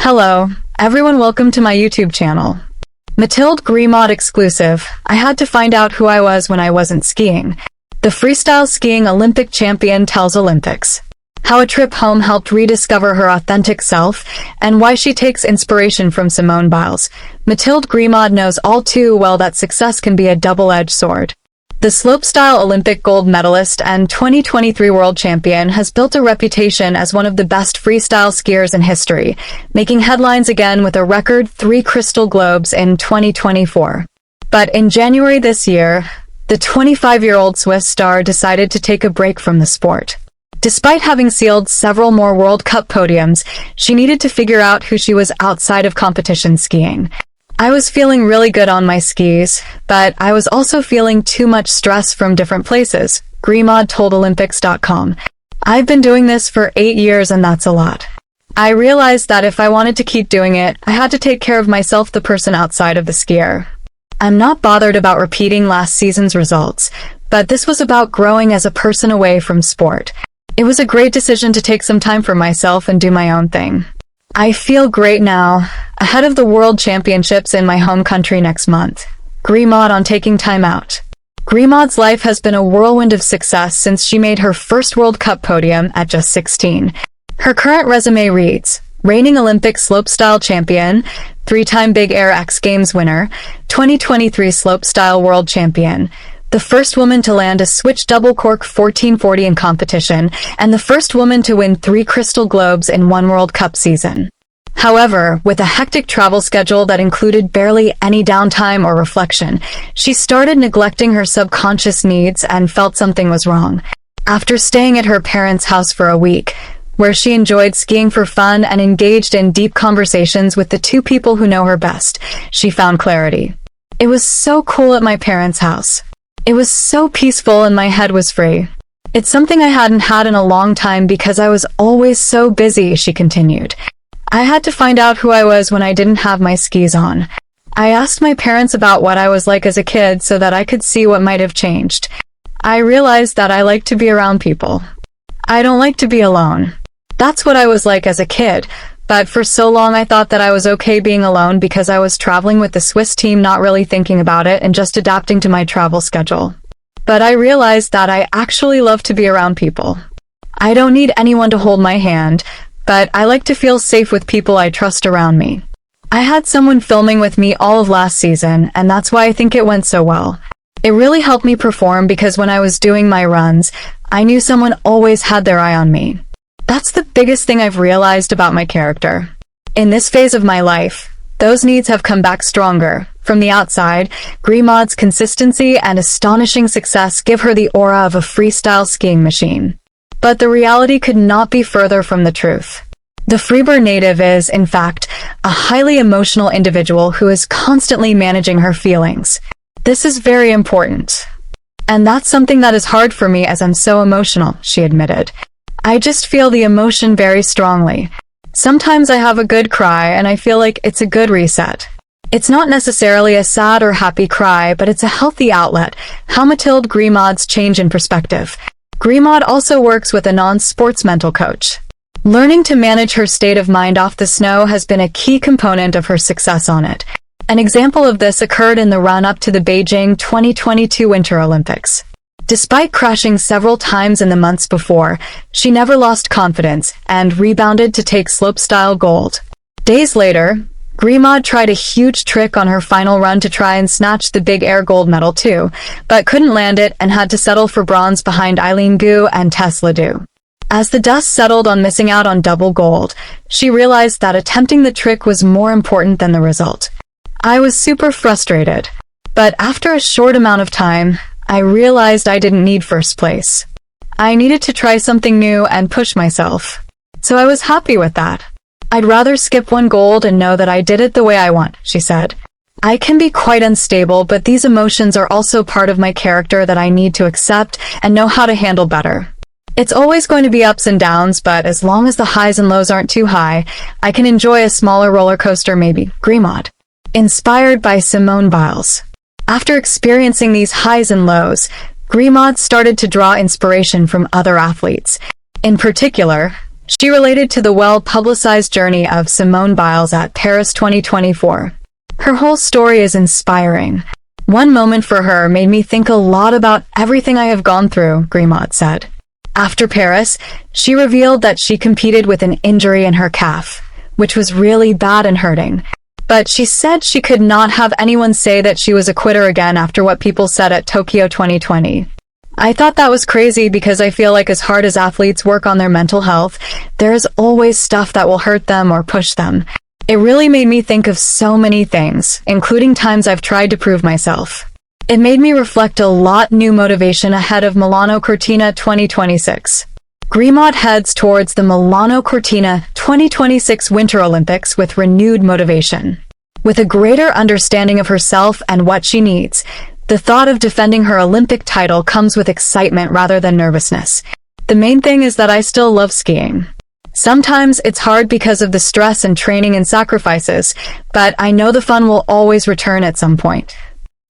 Hello, everyone, welcome to my YouTube channel. Mathilde Gremaud exclusive. I had to find out who I was when I wasn't skiing. The freestyle skiing Olympic champion tells Olympics. How a trip home helped rediscover her authentic self, and why she takes inspiration from Simone Biles. Mathilde Gremaud knows all too well that success can be a double-edged sword. The slopestyle Olympic gold medalist and 2023 world champion has built a reputation as one of the best freestyle skiers in history, making headlines again with a record 3 crystal globes in 2024. But in January this year, the 25-year-old Swiss star decided to take a break from the sport. Despite having sealed several more World Cup podiums, she needed to figure out who she was outside of competition skiing. I was feeling really good on my skis, but I was also feeling too much stress from different places, Gremaud told Olympics.com. I've been doing this for 8 years and that's a lot. I realized that if I wanted to keep doing it, I had to take care of myself, the person outside of the skier. I'm not bothered about repeating last season's results, but this was about growing as a person away from sport. It was a great decision to take some time for myself and do my own thing. I feel great now, ahead of the World Championships in my home country next month. Gremaud on taking time out. Gremaud's life has been a whirlwind of success since she made her first World Cup podium at just 16. Her current resume reads, reigning Olympic slopestyle champion, 3-time Big Air X Games winner, 2023 slopestyle world champion, the first woman to land a switch double cork 1440 in competition, and the first woman to win 3 crystal globes in one World Cup season. However, with a hectic travel schedule that included barely any downtime or reflection, she started neglecting her subconscious needs and felt something was wrong. After staying at her parents' house for a week, where she enjoyed skiing for fun and engaged in deep conversations with the 2 people who know her best, she found clarity. It was so cool at my parents' house. It was so peaceful and my head was free. It's something I hadn't had in a long time because I was always so busy, she continued. I had to find out who I was when I didn't have my skis on. I asked my parents about what I was like as a kid so that I could see what might have changed. I realized that I like to be around people. I don't like to be alone. That's what I was like as a kid. But for so long I thought that I was okay being alone because I was traveling with the Swiss team, not really thinking about it and just adapting to my travel schedule. But I realized that I actually love to be around people. I don't need anyone to hold my hand, but I like to feel safe with people I trust around me. I had someone filming with me all of last season, and that's why I think it went so well. It really helped me perform because when I was doing my runs, I knew someone always had their eye on me. That's the biggest thing I've realized about my character. In this phase of my life, those needs have come back stronger. From the outside, Gremaud's consistency and astonishing success give her the aura of a freestyle skiing machine. But the reality could not be further from the truth. The Freiburg native is, in fact, a highly emotional individual who is constantly managing her feelings. This is very important. And that's something that is hard for me as I'm so emotional, she admitted. I just feel the emotion very strongly. Sometimes I have a good cry and I feel like it's a good reset. It's not necessarily a sad or happy cry, but it's a healthy outlet. How Mathilde Gremaud's change in perspective. Gremaud also works with a non-sports mental coach. Learning to manage her state of mind off the snow has been a key component of her success on it. An example of this occurred in the run-up to the Beijing 2022 Winter Olympics. Despite crashing several times in the months before, she never lost confidence and rebounded to take slopestyle gold. Days later, Gremaud tried a huge trick on her final run to try and snatch the Big Air gold medal too, but couldn't land it and had to settle for bronze behind Eileen Gu and Tess Ledoux. As the dust settled on missing out on double gold, she realized that attempting the trick was more important than the result. I was super frustrated, but after a short amount of time, I realized I didn't need first place. I needed to try something new and push myself. So I was happy with that. I'd rather skip one gold and know that I did it the way I want, she said. I can be quite unstable, but these emotions are also part of my character that I need to accept and know how to handle better. It's always going to be ups and downs, but as long as the highs and lows aren't too high, I can enjoy a smaller roller coaster maybe. Gremaud. Inspired by Simone Biles. After experiencing these highs and lows, Gremaud started to draw inspiration from other athletes. In particular, She related to the well-publicized journey of Simone Biles at Paris 2024. Her whole story is inspiring. One moment for her made me think a lot about everything I have gone through, Gremaud said. After Paris, she revealed that she competed with an injury in her calf, which was really bad and hurting. But she said she could not have anyone say that she was a quitter again after what people said at Tokyo 2020. I thought that was crazy because I feel like as hard as athletes work on their mental health, there is always stuff that will hurt them or push them. It really made me think of so many things, including times I've tried to prove myself. It made me reflect a lot new motivation ahead of Milano Cortina 2026. Gremaud heads towards the Milano Cortina 2026 Winter Olympics with renewed motivation. With a greater understanding of herself and what she needs, the thought of defending her Olympic title comes with excitement rather than nervousness. The main thing is that I still love skiing. Sometimes it's hard because of the stress and training and sacrifices, but I know the fun will always return at some point.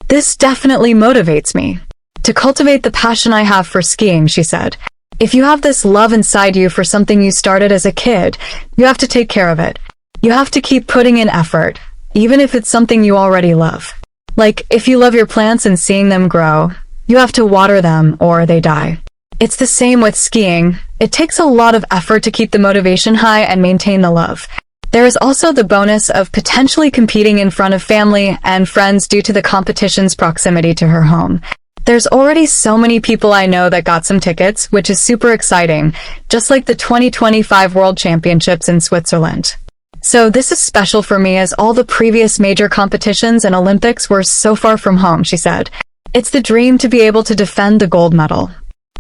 This definitely motivates me to cultivate the passion I have for skiing, she said. If you have this love inside you for something you started as a kid, you have to take care of it. You have to keep putting in effort, even if it's something you already love. Like, if you love your plants and seeing them grow, you have to water them or they die. It's the same with skiing. It takes a lot of effort to keep the motivation high and maintain the love. There is also the bonus of potentially competing in front of family and friends due to the competition's proximity to her home. There's already so many people I know that got some tickets, which is super exciting, just like the 2025 World Championships in Switzerland. So this is special for me as all the previous major competitions and Olympics were so far from home, she said. It's the dream to be able to defend the gold medal.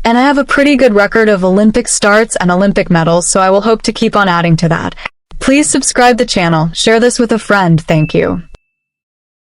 And I have a pretty good record of Olympic starts and Olympic medals, so I will hope to keep on adding to that. Please subscribe the channel, share this with a friend, thank you.